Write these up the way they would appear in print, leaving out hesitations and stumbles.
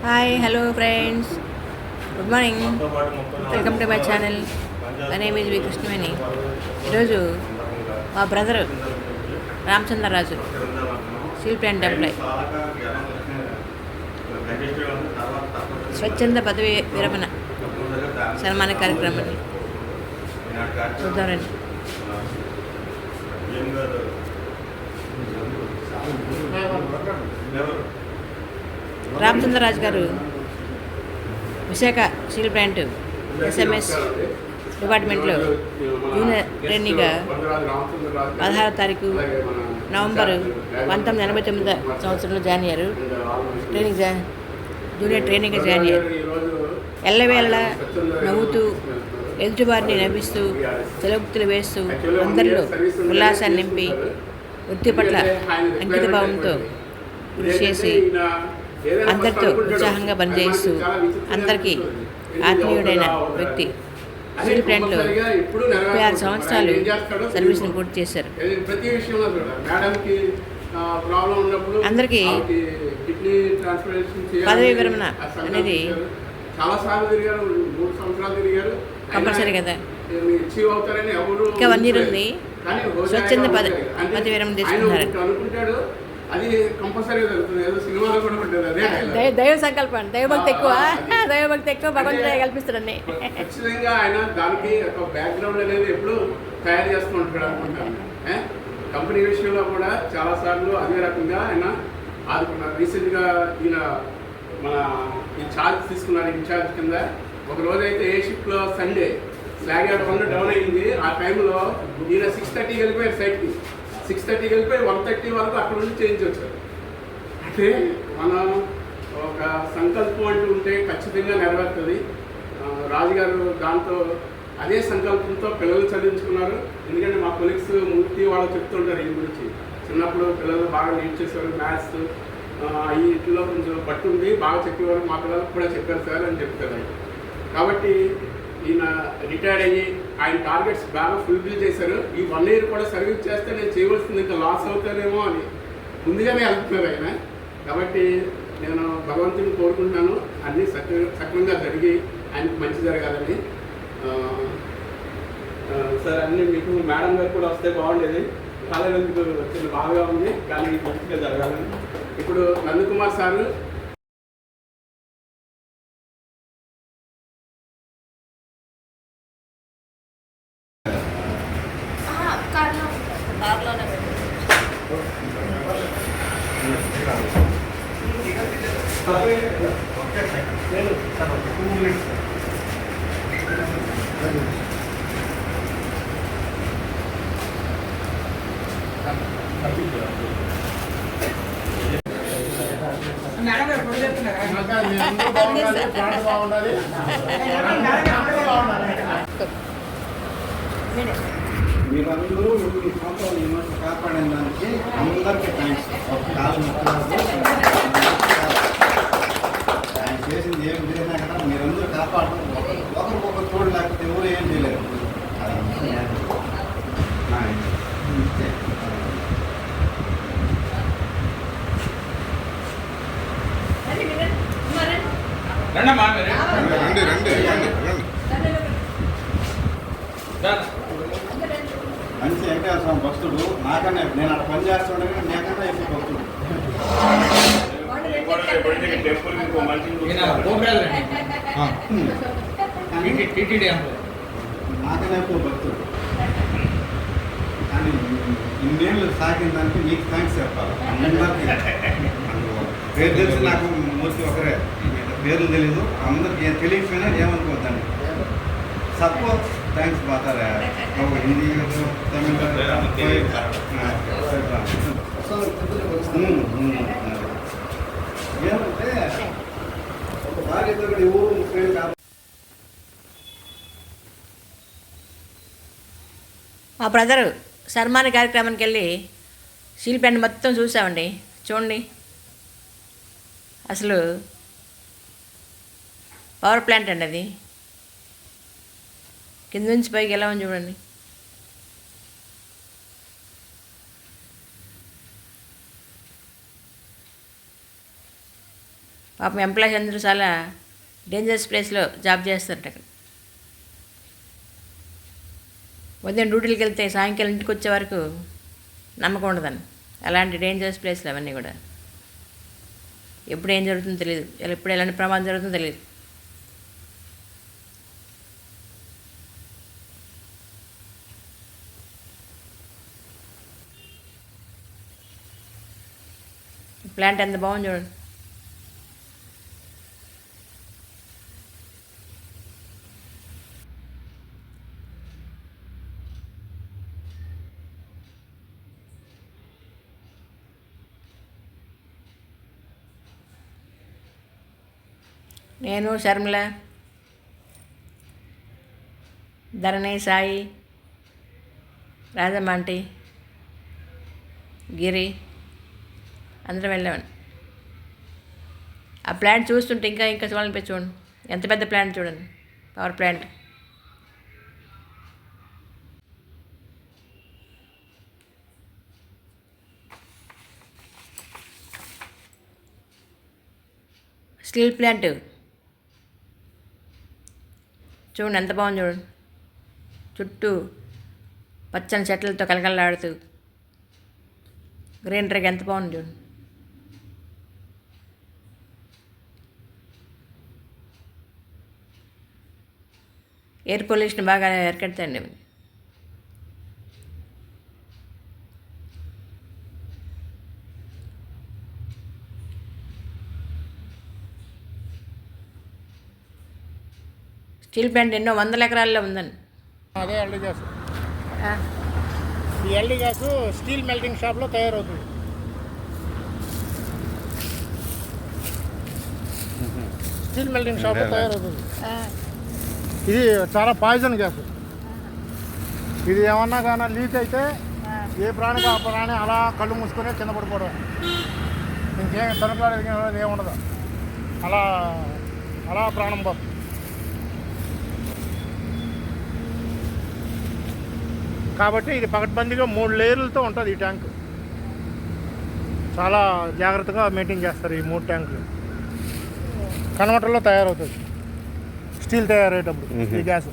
Hi hello friends, good morning. Welcome to my channel. My name is V Krishnaveni. ఈరోజు మా brother Ramachandraraju steel plant employee స్వచ్ఛంద పదవి విరమణ సన్మాన కార్యక్రమాన్ని చూద్దామండి. Ramachandraraju garu Visakha steel plant SMS డిపార్ట్మెంట్లో జూనియర్ ట్రైనీగా 16వ తారీఖు నవంబర్ 1989 సంవత్సరంలో జాయిన్ అయ్యారు. జూనియర్ ట్రైనీగా జాయిన్ అయ్యారు. ఎల్లవేళ నవ్వుతూ ఎదుటివారిని నవ్విస్తూ సెలవుక్తులు వేస్తూ అందరిలో ఉల్లాసాన్ని నింపి వృత్తి పట్ల అంకిత భావంతో కృషి చేసి అందరితో ఉత్సాహంగా పనిచేస్తూ అందరికీ ఆత్మీయుడైన వ్యక్తి. స్టీల్ ప్లాంట్లో 36 సంవత్సరాలు సర్వీస్ని పూర్తి చేశారు. అందరికీ పదవి విరమణ అనేది కంపల్సరీ కదా. ఇంకా 1 year ఉంది. స్వచ్ఛంద పదవి విరమణ తీసుకున్నారు. అది కంపల్సరీ జరుగుతుంది. ఏదో సినిమాలో కూడా ఉంటుంది. అదే దైవ సంకల్పం, దైవభక్తి ఎక్కువ, భగవంతుడే కల్పిస్తాడని. ఖచ్చితంగా ఆయన దానికి ఒక బ్యాక్గ్రౌండ్ అనేది ఎప్పుడు తయారు చేసుకుంటాడు అనుకుంటాను. కంపెనీ విషయంలో కూడా చాలాసార్లు అదే రకంగా ఆయన ఆదుకున్నారు. రీసెంట్గా ఈయన మన ఈ ఛార్జ్ తీసుకున్నారు. ఇన్ఛార్జ్ కింద ఒక రోజైతే ఏ షిఫ్ట్లో సండే ఫ్లాగ్ అవుట్ 1 డౌన్ అయింది. ఆ టైంలో ఈయన 6:30 వెళ్ళిపోయారు సైట్కి. 6:30 వెళ్ళిపోయి 1:30 వరకు అక్కడ నుండి చేంజ్ వచ్చారు. అంటే మనం ఒక సంకల్పం అంటూ ఉంటే ఖచ్చితంగా నెరవేరుతుంది. రాజుగారు దాంతో అదే సంకల్పంతో పిల్లలు చదివించుకున్నారు. ఎందుకంటే మా కొలీగ్స్ మూర్తి వాళ్ళు చెప్తుంటారు ఈ గురించి. చిన్నప్పుడు పిల్లలు బాగా లీడ్ చేసేవారు. మ్యాథ్స్ వీటిలో కొంచెం పట్టుంది, బాగా చెప్పేవారు. మా పిల్లలకు కూడా చెప్పారు సార్ అని చెప్తారు. కాబట్టి ఈయన రిటైర్డ్ అయ్యి ఆయన టార్గెట్స్ బాగా ఫుల్ఫిల్ చేశారు. ఈ 1 year కూడా సర్వీస్ చేస్తే నేను చేయవలసింది ఇంకా లాస్ అవుతానేమో అని ముందుగానే వెళ్తున్నారు ఆయన. కాబట్టి నేను భగవంతుని కోరుకుంటున్నాను అన్నీ సక్రమంగా జరిగి ఆయనకు మంచి జరగాలని. సార్ అన్నీ మీకు మేడం గారు కూడా వస్తే బాగుండేది. కాలేజీకి వచ్చింది బాగా ఉంది, కానీ మంచిగా జరగాలని. ఇప్పుడు నందకుమార్ సారు మీరందరూ ఈ సంవత్సరాలు ఈ మధ్య కాపాడిన దానికి అందరికీ థ్యాంక్స్. ఒక కాలం ఆయన చేసింది ఏం చేసినా కదా మీరందరూ కాపాడడం. ఒకరికొకరు తోడు లేకపోతే ఎవరు ఏం చేయలేరు. రండి రండి రండి రండి. మంచి వెంకటేశ్వర స్వామి భక్తుడు. నాకన్నా నేను అక్కడ పని చేస్తుండగా నాకన్నా ఎక్కువ భక్తుడు. నాకన్నా ఎక్కువ భక్తుడు. కానీ ఇన్నేళ్ళు సాగిన దానికి మీకు థ్యాంక్స్ చెప్పాలి. అందరికీ పేరు తెలిసి నాకు మూర్తి ఒకరే, పేర్లు తెలీదు. అందరికి తెలియకపోయినా ఏమనుకోవద్దండి. सबको थैंक्स बता रहा है. हिंदी तमिल ఏమంటే ఒక భార్యతో కూడా ఎవరు ముఖ్యం కాదు. మా బ్రదరు సన్మాన కార్యక్రమానికి వెళ్ళి స్టీల్ ప్లాంట్ మొత్తం చూసామండి. చూడండి, అసలు పవర్ ప్లాంట్ అండి అది. కింద నుంచి పైకి ఎలా ఉంది చూడండి. పాపం ఎంప్లాయీస్ అందరూ చాలా డేంజరస్ ప్లేస్లో జాబ్ చేస్తారట అక్కడ. ఉదయం డ్యూటీలకు వెళ్తే సాయంకాలం ఇంటికి వచ్చే వరకు నమ్మకం ఉండదని. అలాంటి డేంజరస్ ప్లేస్లు అవన్నీ కూడా. ఎప్పుడు ఏం జరుగుతుందో తెలియదు, ఎప్పుడు ఎలాంటి ప్రమాదం జరుగుతుందో తెలియదు. ప్లాంట్ ఎంత బాగుంది చూడండి. నేను, శర్మిల, ధరణి, సాయి, రాజమ్మ ఆంటీ, గిరి అందరం వెళ్ళామండి. ఆ ప్లాంట్ చూస్తుంటే ఇంకా ఇంకా చూడాలనిపించి చూడండి. ఎంత పెద్ద ప్లాంట్ చూడండి, పవర్ ప్లాంట్. స్టీల్ ప్లాంట్ చూడండి ఎంత బాగుంది చూడండి. చుట్టూ పచ్చని చెట్లతో కలకలలాడుతూ గ్రీనరీగా ఎంత బాగుంది చూడండి. ఎయిర్ పొల్యూషన్ బాగా ఎరకెడతాయండి ఇవి. స్టీల్ ప్లాంట్ ఎన్నో వందల ఎకరాల్లో ఉందండి. అదే ఎల్డి గ్యాస్. ఈ ఎల్డి గ్యాస్ స్టీల్ మెల్టింగ్ షాప్లో తయారవుతుంది. స్టీల్ మెల్టింగ్ షాప్లో తయారవుతుంది. ఇది చాలా పాయిజన్ గ్యాస్. ఇది ఏమన్నా కానీ లీక్ అయితే ఏ ప్రాణికి ఆ ప్రాణి అలా కళ్ళు మూసుకొని కింద పడిపోవడం, ఇంకేం తనకాడు ఏముండదు, అలా అలా ప్రాణం పోతుంది. కాబట్టి ఇది పకడ్బందీగా 3 లేయర్లతో ఉంటుంది ఈ ట్యాంకు. చాలా జాగ్రత్తగా మెయింటైన్ చేస్తారు ఈ 3 ట్యాంకులు. కన్వర్టర్లో తయారవుతుంది స్టీల్ తయారయ్యేటప్పుడు ఈ gas.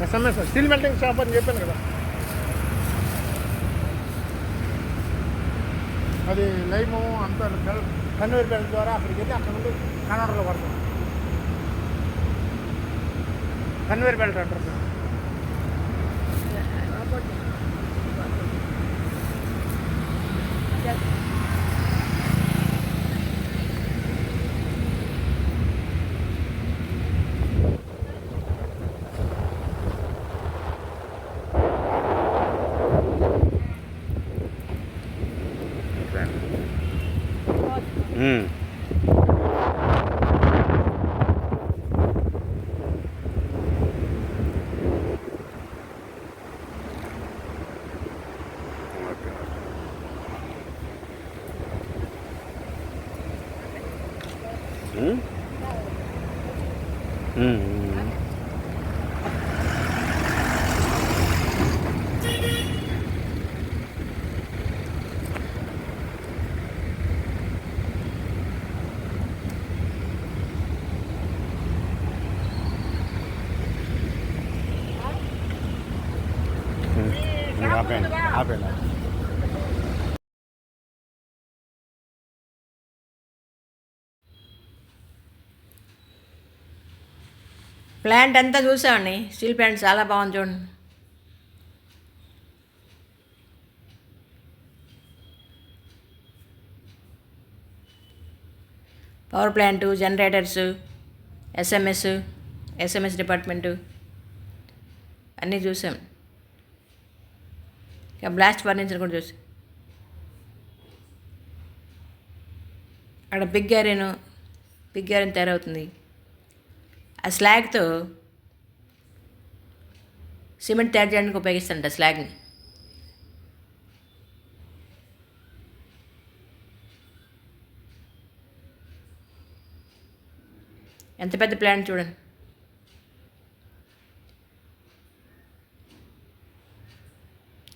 SMS steel melting shop అని చెప్పాను కదా, అది లైము అంత కన్వేర్ బెల్ట్ ద్వారా అక్కడికి వెళ్ళి అక్కడ నుండి కన్వర్టర్లో పడుతుంది. కన్వేర్ బెల్ట్ అంటారు సార్. ఆపేనా ప్లాంట్ అంతా చూసామండి. స్టీల్ ప్లాంట్ చాలా బాగుంది చూడండి. Power plant, generators, SMS department అన్నీ చూసాం. ఇంకా బ్లాస్ట్ ఫర్నిచర్ కూడా చూసాం. అక్కడ బిగ్ ఐరన్ తయారవుతుంది. ఆ స్లాగ్తో సిమెంట్ తయారు చేయడానికి ఉపయోగిస్తారంట స్లాగ్ని. ఎంత పెద్ద ప్లాంట్ చూడండి.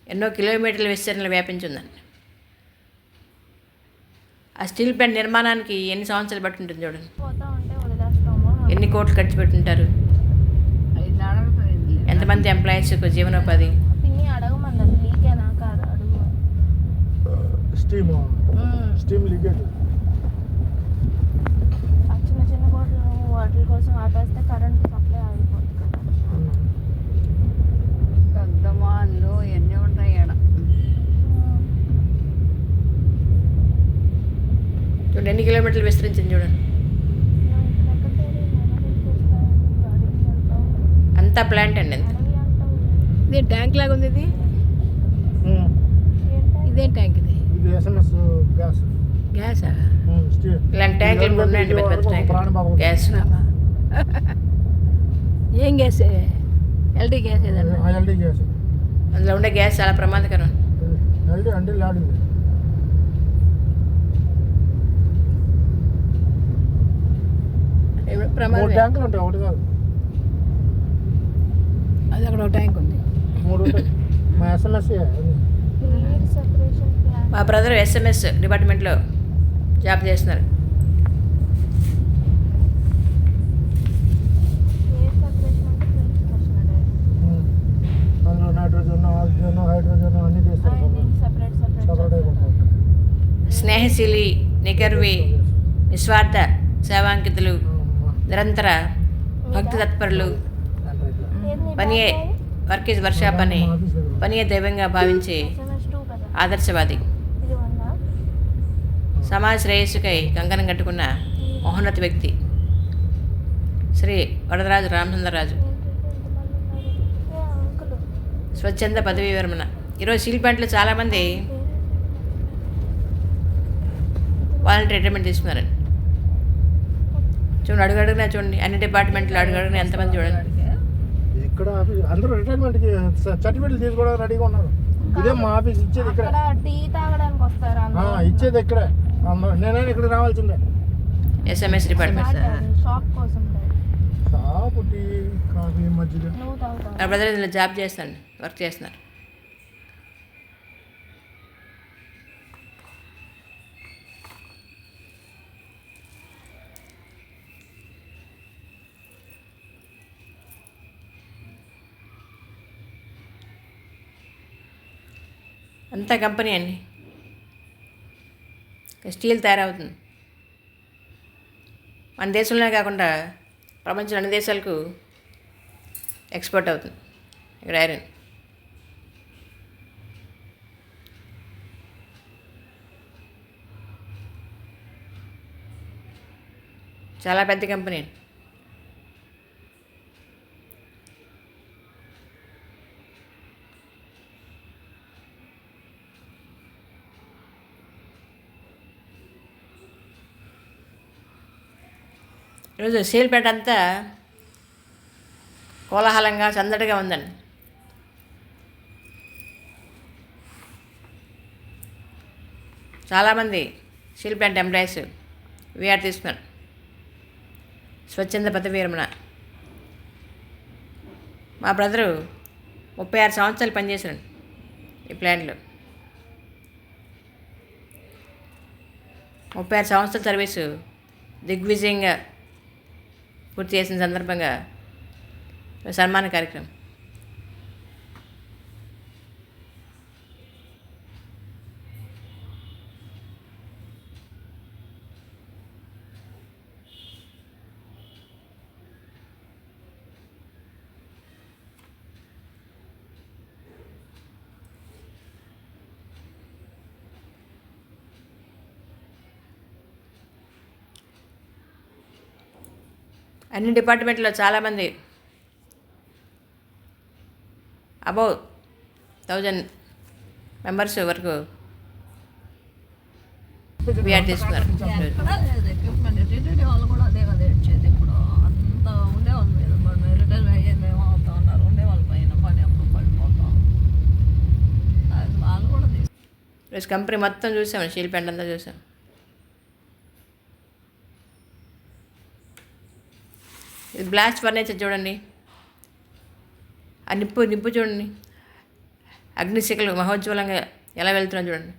ఎన్నో కిలోమీటర్ల విస్తీర్ణంలో వ్యాపించి ఉందండి. ఆ స్టీల్ ప్లాంట్ నిర్మాణానికి ఎన్ని సంవత్సరాలు పట్టి ఉంటుంది చూడండి. పోతా ఉంటే వదిలేస్తాము. ఎన్ని కోట్లు ఖర్చు పెట్టుంటారు, ఎంతమంది ఎంప్లాయీస్కు జీవనోపాధి. పిన్ని అడగమన్నది లీకేనా కాదు అడుగు. Steam leakage. ఆ చిన్న చిన్న కోట్లు వాటి కోసం ఆపేస్తే కరెంట్ సప్లై ఆగిపోతుంది కదా. పెద్దమాళ్ళు ఎన్ని ఉంటాయి ఆడ. చూడండి ఎన్ని కిలోమీటర్లు విస్తరించింది చూడండి. అంతా ప్లాంట్ అండి అంత. ఇది ట్యాంక్ లాగా ఉంది. ఇది ఇదేం ట్యాంక్ ఇది? ఇది SMS గ్యాస్. గ్యాసా? స్టీల్. ఇలాంటి ట్యాంకులు ఉన్నాయండి, పెద్ద పెద్ద ట్యాంకులు గ్యాస్. ఏం గ్యాస్? ఎల్డీ గ్యాస్ ఏదన్నా? LD gas. అందులో ఉండే గ్యాస్ చాలా ప్రమాదకరం. LD అంటే లాడింది. మూడు ప్రమాదం. ట్యాంకులు ఉంటాయి, ఒకటి కాదు. అది అక్కడ ఒక ట్యాంక్ ఉంది. 3 ఉంటాయి. మా SMS సెపరేషన్ ప్లాన్. మా బ్రదర్ SMS డిపార్ట్మెంట్లో జాబ్ చేస్తున్నారు. ఎయిర్ సెపరేషన్ అంటే ప్యూరిఫికేషన్ అదే. అందులో నైట్రోజన్, ఆక్సిజన్, హైడ్రోజన్ అన్నీ చేస్తారు. సెపరేట్ సపరేట్ ఉంటాయి. స్నేహశీలి, నిగర్వి, నిస్వార్థ సేవాంకితులు, నిరంతర భక్తి తత్పరులు, పనియే వర్క్ ఈజ్ వర్షాప్ అని పనియే దైవంగా భావించే SMS 2 కదా. ఆదర్శవాది, ఇది 1 సమాజ శ్రేయస్సుకై కంకణం కట్టుకున్న మహోన్నత వ్యక్తి శ్రీ వరదరాజు రామచంద్రరాజు. అంకుల్ స్వచ్ఛంద పదవీ విరమణ. ఈరోజు స్టీల్ ప్లాంట్లో చాలామంది వాలంటీర్ రిటైర్మెంట్ తీసుకున్నారండి. చూడండి అడుగడుగునా చూడండి, అన్ని డిపార్ట్మెంట్లు అడుగడుగునా ఎంతమంది చూడండి. ఇక్కడ అందరూ రిటైర్మెంట్కి సర్టిఫికెట్లు తీసుకోవడానికి రెడీగా ఉన్నారు. ఇదే మా ఆఫీస్, ఇచ్చేది ఇక్కడ. అక్కడ టీ తాగడానికి వస్తారు అందరూ. ఇచ్చేది ఇక్కడే. నేనైనా ఇక్కడ రావాల్సిందే. SMS department. షాప్ కోసం లేదు. షాపు, టీ, కాఫీ, మజ్జిగ. నువ్వు తాగుతావు. నా బ్రదర్ ఇందులో జాబ్ చేస్తాను, వర్క్ చేస్తున్నారు. అంతా కంపెనీ అండి, స్టీల్ తయారవుతుంది. మన దేశంలోనే కాకుండా ప్రపంచంలో అన్ని దేశాలకు ఎక్స్పోర్ట్ అవుతుంది ఇక్కడ ఐరన్. చాలా పెద్ద కంపెనీ అండి. ఈరోజు స్టీల్పేట అంతా కోలాహలంగా సందడిగా ఉందండి. చాలామంది స్టీల్ ప్లాంట్ ఎంప్లాయీస్ వీఆర్ తీసుకున్నారు. స్వచ్ఛంద పదవీ విరమణ. మా బ్రదరు 36 సంవత్సరాలు పనిచేశారు ఈ ప్లాంట్లో. 36 సంవత్సరాల సర్వీసు దిగ్విజయంగా పూర్తి చేసిన సందర్భంగా సన్మాన కార్యక్రమం. అన్ని డిపార్ట్మెంట్లో చాలామంది అబౌవ్ 1000 మెంబర్స్ వరకు వీఆర్ తీసుకున్నారు. ఎక్విప్మెంట్ టీటీడీ వాళ్ళు కూడా అదే కదా ఇచ్చేది. ఇప్పుడు అంత ఉండేవాళ్ళు మీద రిటైర్ అయ్యేమేమో అవుతా ఉన్నారు, ఉండేవాళ్ళ పైన పని అప్పుడు పడిపోతాం. అది వాళ్ళు కూడా ఈరోజు కంపెనీ మొత్తం చూసాం, స్టీల్ ప్లాంట్ అంతా చూసాం. ఇది బ్లాస్ట్ ఫర్నిచర్ చూడండి, ఆ నిప్పు చూడండి, అగ్నిశిఖలు మహోజ్వలంగా ఎలా వెళ్తున్నాయి చూడండి.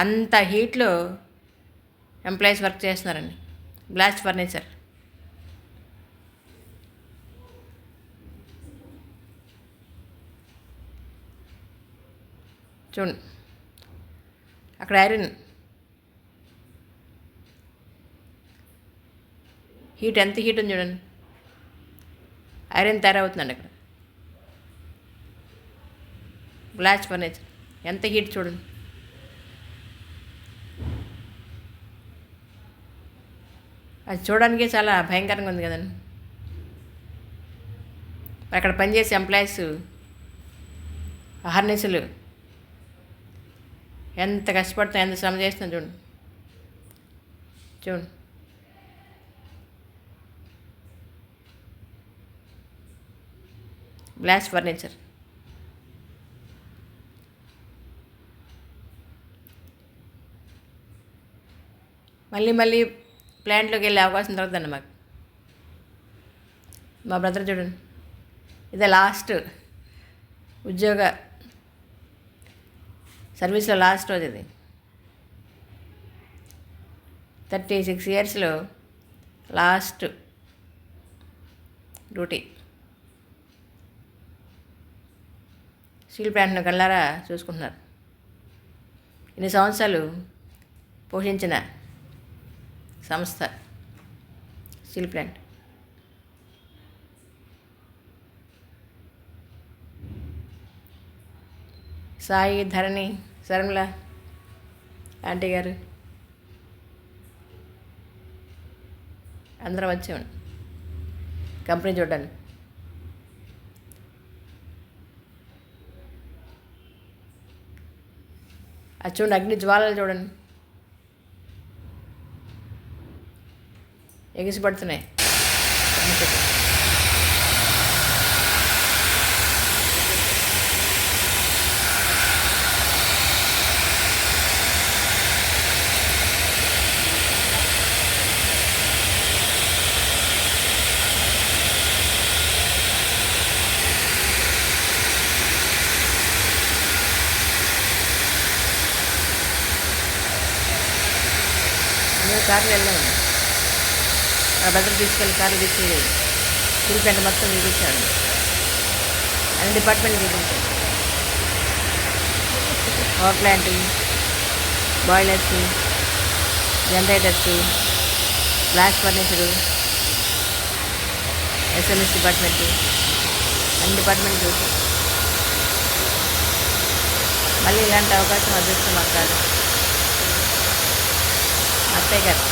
అంత హీట్లో ఎంప్లాయీస్ వర్క్ చేస్తున్నారండి. Blast furniture. చూడండి అక్కడ ఐరన్ హీట్ ఎంత హీట్ ఉంది చూడండి. ఐరన్ తయారవుతుందండి అక్కడ. బ్లాస్ట్ ఫర్నిచర్ ఎంత హీట్ చూడండి. అది చూడడానికి చాలా భయంకరంగా ఉంది కదండి. అక్కడ పనిచేసే ఎంప్లాయీస్ అహర్నిశలు ఎంత కష్టపడుతున్నా, ఎంత శ్రమ చేస్తున్నా చూడండి. చూడండి బ్లాస్ట్ ఫర్నిచర్. మళ్ళీ ప్లాంట్లోకి వెళ్ళే అవకాశం దొరకదండి మాకు. మా బ్రదర్ చూడండి, ఇదే లాస్ట్ ఉద్యోగ సర్వీస్లో లాస్ట్ రోజు ఇది. 36 ఇయర్స్లో లాస్ట్ డ్యూటీ. స్టీల్ ప్లాంట్ను కళ్ళారా చూసుకుంటున్నారు. ఇన్ని సంవత్సరాలు పోషించిన సంస్థ స్టీల్ ప్లాంట్. సాయి, ధరణి, శర్మిల ఆంటీ గారు అందరం వచ్చామండి కంపెనీ చూడడానికి. అది చూడండి, అగ్ని జ్వాలలు చూడండి ఎగిసిపడుతున్నాయి. మేము కార్లు వెళ్ళాము. ఆ భద్ర తీసుకెళ్ళి కార్లు తీసుకెళ్ళి స్టీల్ ప్లాంట్ మొత్తం చూపించాడు. అన్ని డిపార్ట్మెంట్ చూపించాడు. Power plant, boilers, generators, blast furniture, SMS department, అన్ని డిపార్ట్మెంట్ చూసి మళ్ళీ ఇలాంటి అవకాశం అదృష్టం మాకు కాదు. అత్తయ్య గారు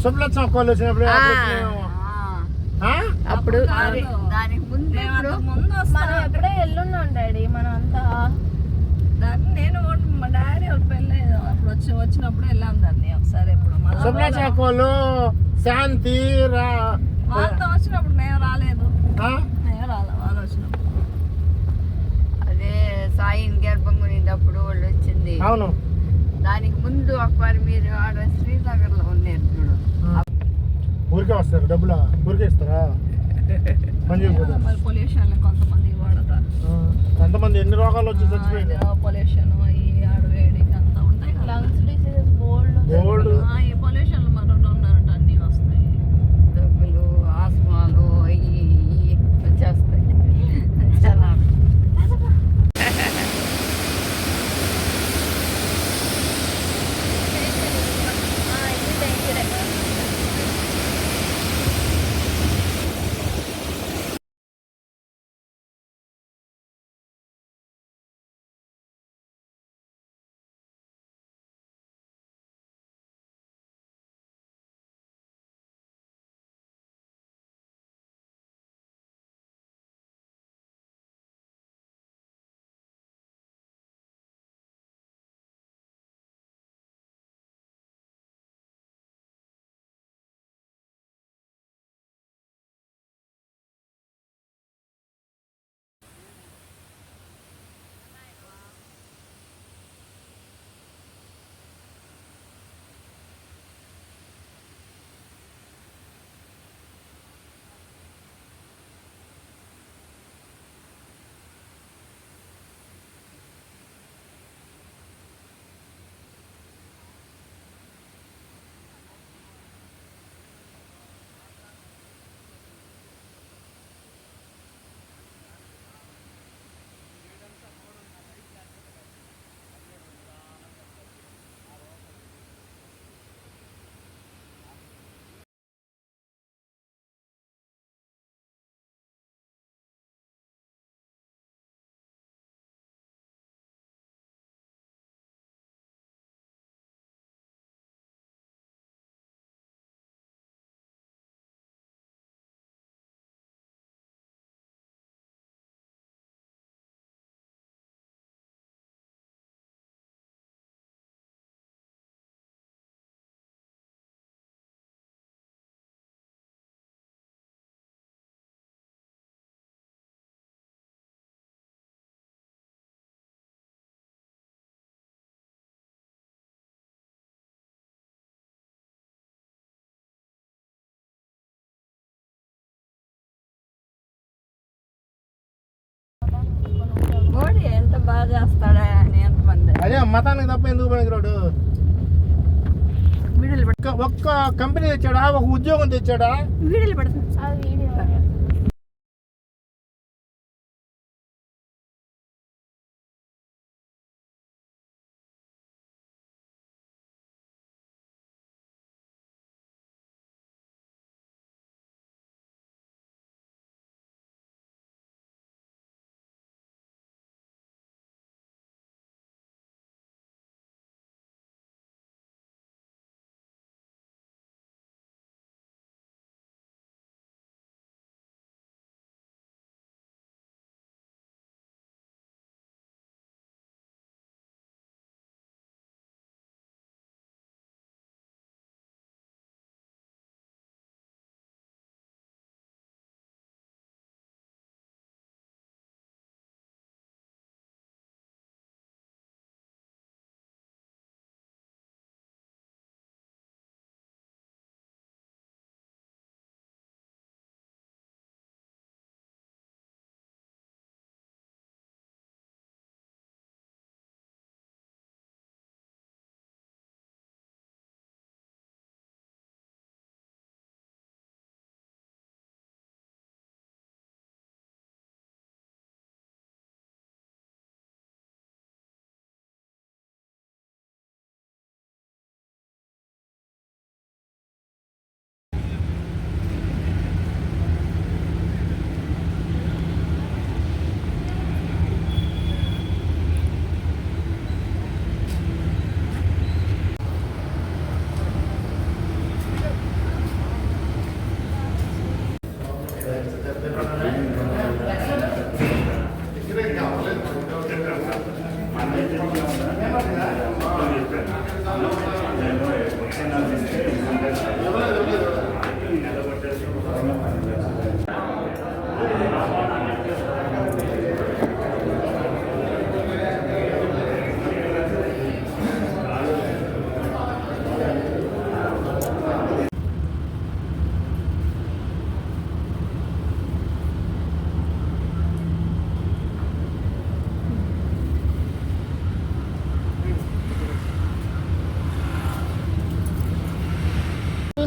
శుభలక్ష్మి అక్కలు వచ్చినప్పుడు ఆ. ఆ? అప్పుడు దానికి ముందు ముందు మనం వస్తాం ఎప్పుడో ఎల్లున్నాం డాడీ మనం అంతా. దాన్ని నేను మా డాడీ వాళ్ళ పెళ్ళి అప్పుడు వచ్చినప్పుడు వెళ్ళాం దాన్ని ఒకసారి ఎప్పుడు శుభలక్ష్మి అక్కలు శాంతి వాళ్ళతో వచ్చినప్పుడు మేము రాలేదు ఆ? మేము రాలే వాళ్ళు వచ్చినప్పుడు అదే సాయిని గర్భం కొనేటప్పుడు వాళ్ళు వచ్చింది. అవును. దానికి ముందు ఒకసారి మీరు ఆడ శ్రీనగర్లో ఉన్నారు చూడు. ఊరికే వస్తారు డబ్బులా ఊరికే ఇస్తారా పని చేయకపోతే మరి పొల్యూషన్ కొంతమంది వాడతారు ఎంతమంది ఎన్ని రోగాలు వచ్చి చచ్చిపోయింది పొల్యూషన్ ఈ ఆడవేడి అంతా ఉంటాయి కదా లంగ్స్ డిసీజెస్ బోల్డ్ గోల్డ్ ఈ పొల్యూషన్ మరి ఉన్నారంట అన్నీ వస్తాయి దగ్గులు ఆస్మాలు అవి వచ్చేస్తాయి. చాలా మోడీ ఎంత బాగా చేస్తాడా అని ఎంతమంది అదే మతానికి తప్ప ఎందుకు పనికిరాడు ఒక్క కంపెనీ తెచ్చాడా ఒక ఉద్యోగం తెచ్చాడా ఆ వీడియో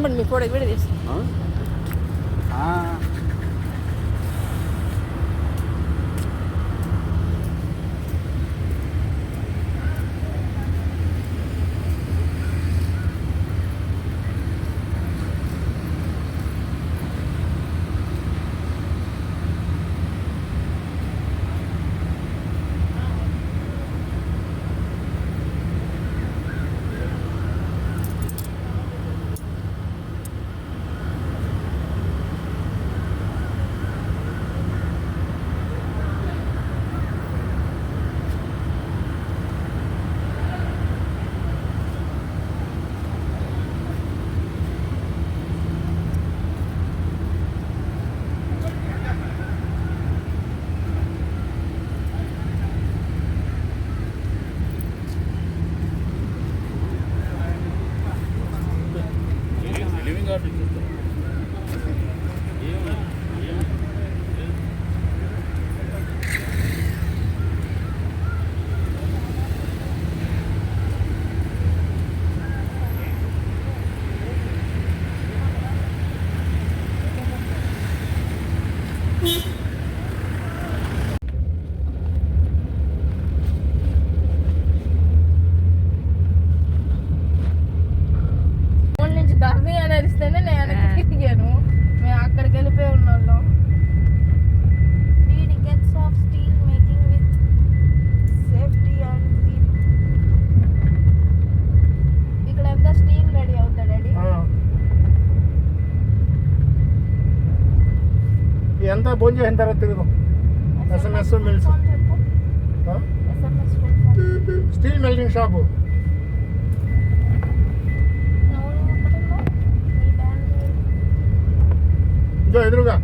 నిలబడి మీ ఫోటో వీడియో తీసి నుంచి ధర్ని అని అరిస్తేనే నేను వెనక్కి తిరిగాను. మేము అక్కడికి వెళ్ళిపోయి ఉన్నాం. gets of steel making with safety and seal. ఇక్కడ ఎంత స్టీల్ రెడీ అవుతాడండి? ఎంత భోజనం చేసిన తర్వాత తిరుగుదాం. SMS mills SMS full form. Steel melting shop. ఇదో ఎదురుగా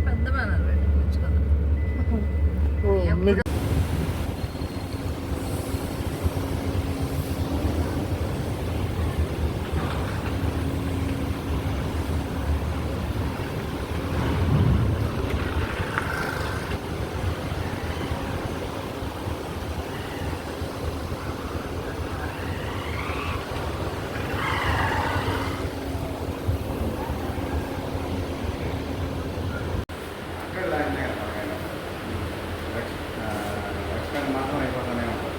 పెద్ద బ్యానర్ పెట్టుకోవచ్చు కదా. మీకు మాత్రం అయిపోతానే ఉంటారు.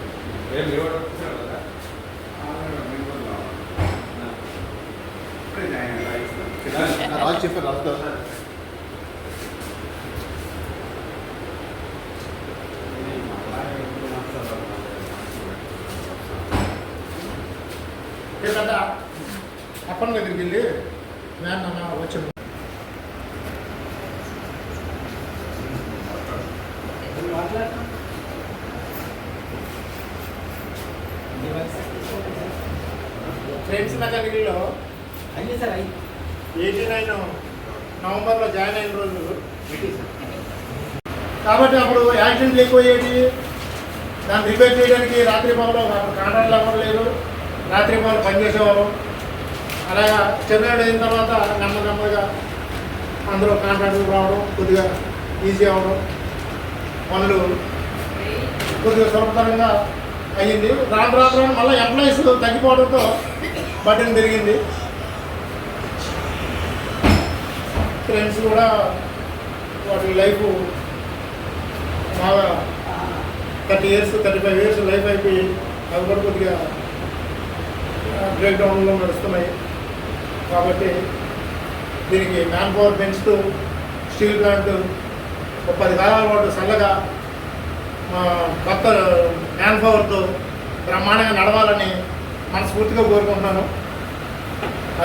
రాజు చెప్పారు రాజు అప్పన్న దగ్గరికి వెళ్ళి వ్యాన్ అన్న వచ్చాను. ఫ్రెండ్స్ నగర్లో 89 నవంబర్లో జాయిన్ అయిన రోజు కాబట్టి అప్పుడు యాక్సిడెంట్లు ఎక్కువయ్యేది. దాన్ని రిపేర్ చేయడానికి రాత్రి పగలు కాంట్రాక్ట్లు ఎవరు లేరు, రాత్రి పగలు పనిచేసేవారు. అలాగా చెన్నైలో అయిన తర్వాత నెమ్మదిగా అందులో కాంట్రాక్టులు రావడం కొద్దిగా ఈజీ అవ్వడం, పనులు కొద్దిగా సులభతరంగా అయ్యింది. రాను మళ్ళీ ఎంప్లాయీస్ తగ్గిపోవడంతో బడ్డీని పెరిగింది. ఫ్రెండ్స్ కూడా వాటి లైఫ్ బాగా 30 years 35 years లైఫ్ అయిపోయి అవి కూడా కొద్దిగా బ్రేక్ డౌన్లో నడుస్తున్నాయి. కాబట్టి దీనికి మ్యాన్ పవర్ పెంచుతూ స్టీల్ ప్లాంట్ 10 కాలాల పాటు చల్లగా కొత్త మ్యాన్ పవర్తో బ్రహ్మాండంగా నడవాలని మనస్ఫూర్తిగా కోరుకుంటున్నాను.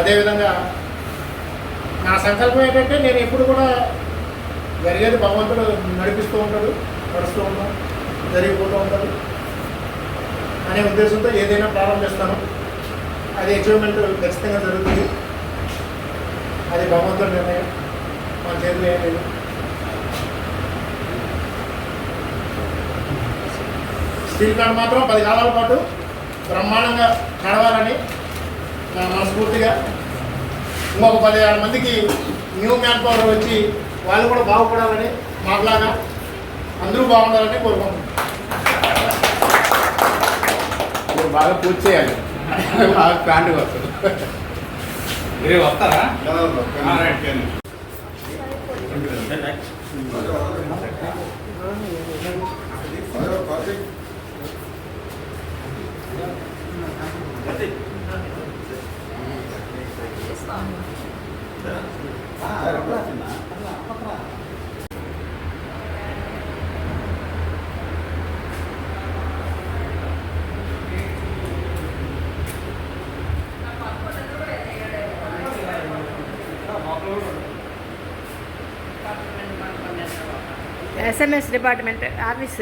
అదేవిధంగా నా సంకల్పం ఏంటంటే నేను ఎప్పుడు కూడా జరిగేది భగవంతుడు నడిపిస్తూ ఉంటాడు, నడుస్తూ ఉంటాం, జరిగిపోతూ ఉంటాడు అనే ఉద్దేశంతో ఏదైనా ప్రారంభిస్తాను. అది అచీవ్మెంట్ ఖచ్చితంగా జరుగుతుంది. అది భగవంతుడి నిర్ణయం, మన చేతిలో ఏం లేదు. స్టీల్ ప్లాంట్ మాత్రం 10 కాలాల పాటు బ్రహ్మాండంగా నడవాలని నా మనస్ఫూర్తిగా ఇంకొక 10,000 మందికి న్యూ మ్యాన్ పవర్ వచ్చి వాళ్ళు కూడా బాగుపడాలని మాట్లాగా అందరూ బాగుండాలని కోరుకుంటున్నాను. మీరు బాగా పూర్తి చేయాలి, బాగా ప్లాంట్గా వస్తుంది. మీరే వస్తారా? SMS department office.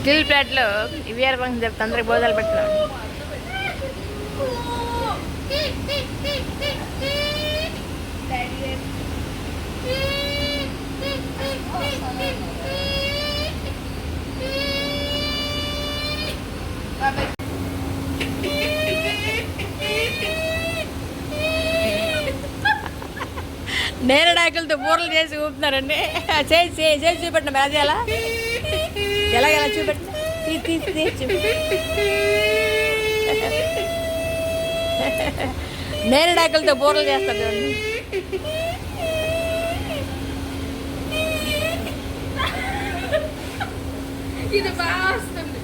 స్టీల్ ప్లేట్లో ఇవిఆర్ ఫంక్షన్ చెప్తే అందరికి భోజనాలు పెట్టినాం. నేరడాకులతో బూరలు చేసి ఊపుతున్నారండి. చేసి చూపెట్టిన మ్యాచ్ ఎలా చూపెట్టిన తీసి నేరడాకులతో బూరలు చేస్తారు చూడండి. ఇది బాగా వస్తుంది.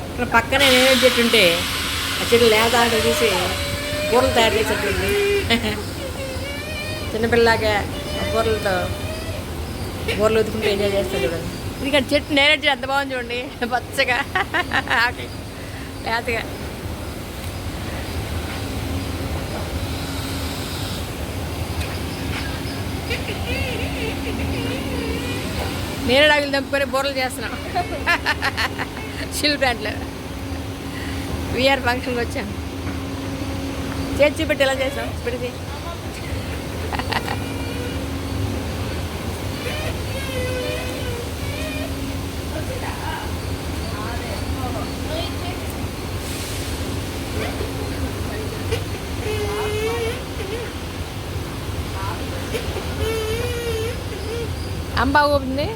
ఇక్కడ పక్కనే నేనే చెట్టు ఉంటే ఆ చెట్టు లేత తీసి బూరలు తయారు చేసేటండి. చిన్నపిల్లలాగా బూరలతో బూరలు ఉతుకుంటూ ఎంజాయ్ చేస్తాను చూడండి. ఇది చెట్టు నేరేడు చెట్టు ఎంత బాగుంది చూడండి, పచ్చగా లేతగా. నేరేడాకులు దంపుకొని బూరలు చేస్తున్నాం. స్టీల్ ప్లాంట్లో విఆర్ ఫంక్షన్కి వచ్చాం. చేసి చూపెట్టి ఎలా చేసాం పెడితే అంబా ఊపింది.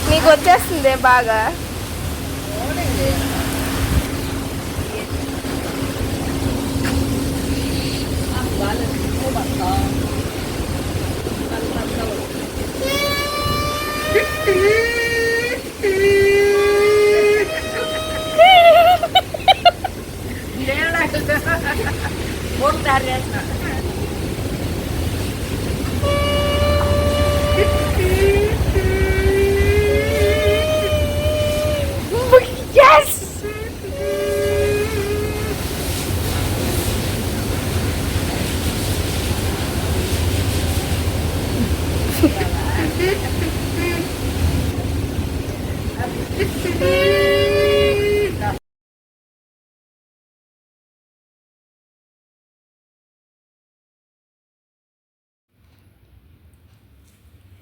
నీకు వచ్చేస్తుంది బాగా. బోర్డు తయారు చేస్తున్నా.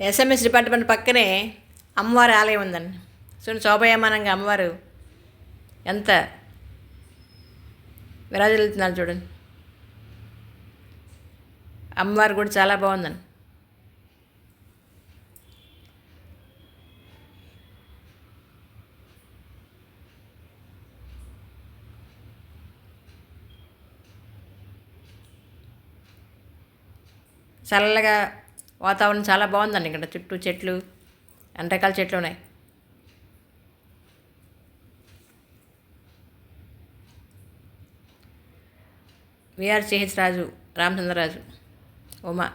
SMS డిపార్ట్మెంట్ పక్కనే అమ్మవారి ఆలయం ఉందండి. చూడండి, శోభాయమానంగా అమ్మవారు ఎంత విరాజిల్లుతున్నారు చూడండి. అమ్మవారు కూడా చాలా బాగుందండి. చల్లగా వాతావరణం చాలా బాగుందండి. ఇక్కడ చుట్టూ చెట్లు, అన్ని రకాల చెట్లు ఉన్నాయి. విఆర్సిహెచ్ రాజు, రామచంద్రరాజు, ఉమా.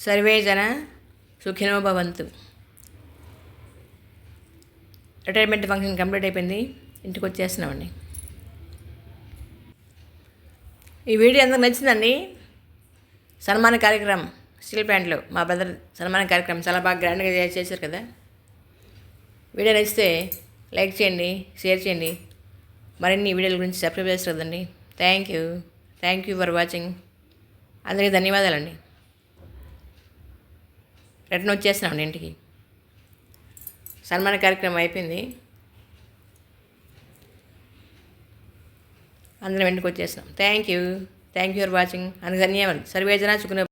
సర్వే జన సుఖినో భవంతు. రిటైర్మెంట్ ఫంక్షన్ కంప్లీట్ అయిపోయింది, ఇంటికి వచ్చేస్తున్నామండి. ఈ వీడియో అందరికి నచ్చిందండి. సన్మాన కార్యక్రమం స్టీల్ ప్లాంట్లో మా బ్రదర్ సన్మాన కార్యక్రమం చాలా బాగా గ్రాండ్గా చేశారు కదా. వీడియో నచ్చితే లైక్ చేయండి, షేర్ చేయండి. మరిన్ని వీడియోల గురించి సబ్స్క్రైబ్ చేస్తారు కదండి. Thank you for watching. అందరికీ ధన్యవాదాలండి. రిటర్న్ వచ్చేస్తున్నామండి ఇంటికి. సన్మాన కార్యక్రమం అయిపోయింది, అందరం ఇంటికి వచ్చేస్తాం. Thank you for watching. అందుకు ధన్యవాదాలు. సర్వేజన సుఖినో